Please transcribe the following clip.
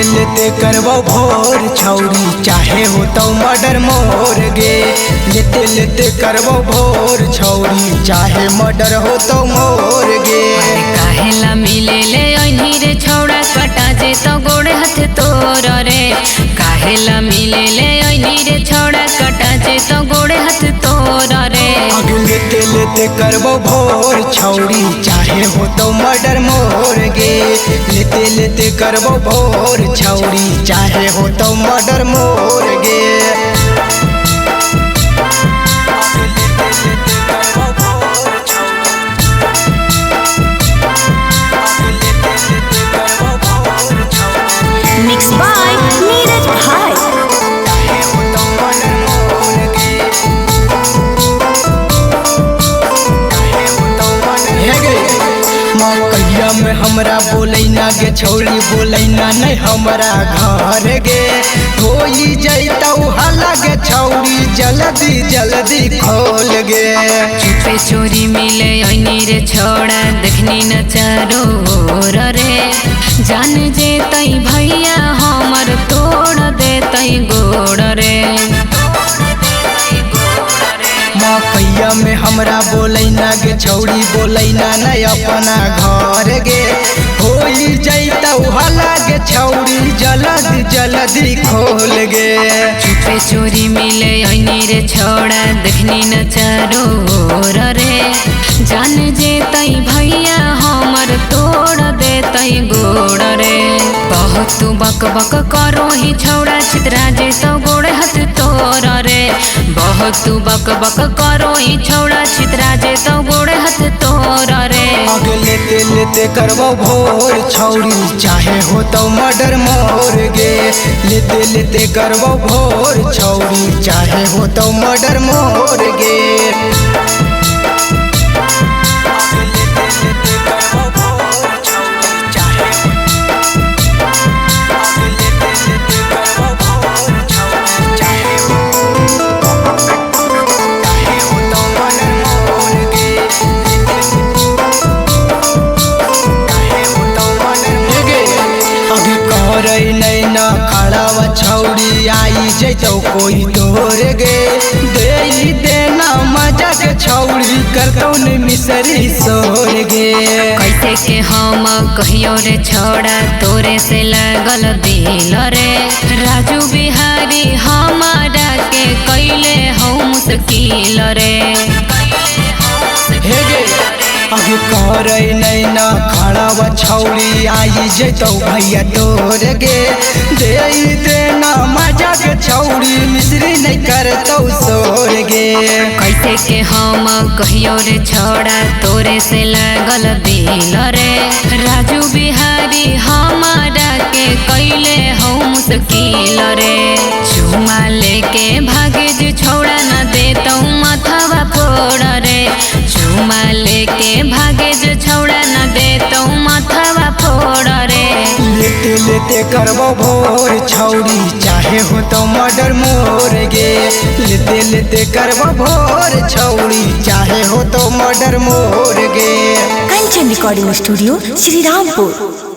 लेते लेते करबो भोर छौरी चाहे हो तो मर्डर मोर गे। लेते लेते करबो भोर छौरी चाहे मर्डर हो तो मोर गे। काहेला मिले ले ओइनी रे छौड़ा कटा जे तो गोड़े हाथ तोर रे। काहेला मिले ले ओइनी रे छौड़ा कटा जे तो गोड़े हाथ तोर रे। लेते लेते करबो भोर छौरी चाहे हो तो मर्डर मोर गे। लेते लेते करबो भोर छौरी चाहे हो तो मर्डर मोर गे। मिक्स बाय नीरज भाई। मकैया में हमरा बोलै ना गे छौरी बोलै ना नहीं हमरा घर गे। होई जैतौ हल्ला गे छौरी जल्दी जल्दी खोल गे। चुपे चोरी मिले ओइनी रे छौड़ा देखनी न चारो ओर रे। जान जे तई भैया हमर तोड़ दे तई गोड़ रे। मकैया में हमरा बोलै ना गे छौरी बोलै ना नहीं अपना घर गे। होई जैतौ हल्ला गे छौरी जल्दी जल्दी खोल गे। चुपे चोरी मिले ओइनी रे छौड़ा देखनी न चारो ओर रे। जान जे तई भैया हमर तोड़ दे तई गोड़ रे। बहुत तू बक बक करो ही छौड़ा छितरा जे तो गोड़े हाथ तोर रे। बहुत तू बक बक करो ही छौड़ा छितरा जे तो गोड़े हाथ तोर रे। आगे लेते लेते करबो भोर छौरी चाहे हो तो मर्डर मोर गे। लेते लेते करबो भोर छौरी चाहे हो तो मर्डर मोर गे। नैना खड़ावा छौरी आई जैतौ कोई तोर गे। दे देना मजा के छौरी करतौ ने मिसरी सोर गे। कैसे के हम कहियो रे छौड़ा तोरे से लगल दिल रे। राजू बिहारी हमारा के कैले हो मुश्किल रे। आगे करे नैना खड़ावा छौरी आई जैतौ भैया तोर गे। दे देना मजा के छौरी मिश्री नहीं करतौ सोर गे। कैसे के हम कहियो रे छौड़ा तोरे से लगल दिल रे। राजू बिहारी हमारा के कैले हो मुश्किल रे। चुमा लेके भागे जे छौड़ा न देतौ माथवा फोड़ रे। चुमा लेके भागे जो छौड़ा न देतौ माथवा फोड़ रे। लेते लेते करबो भोर छौरी चाहे हो तो मर्डर मोर गे। लेते लेते करबो भोर छौरी चाहे हो तो मर्डर मोर गे। Kanchan recording studio Shri Rampur.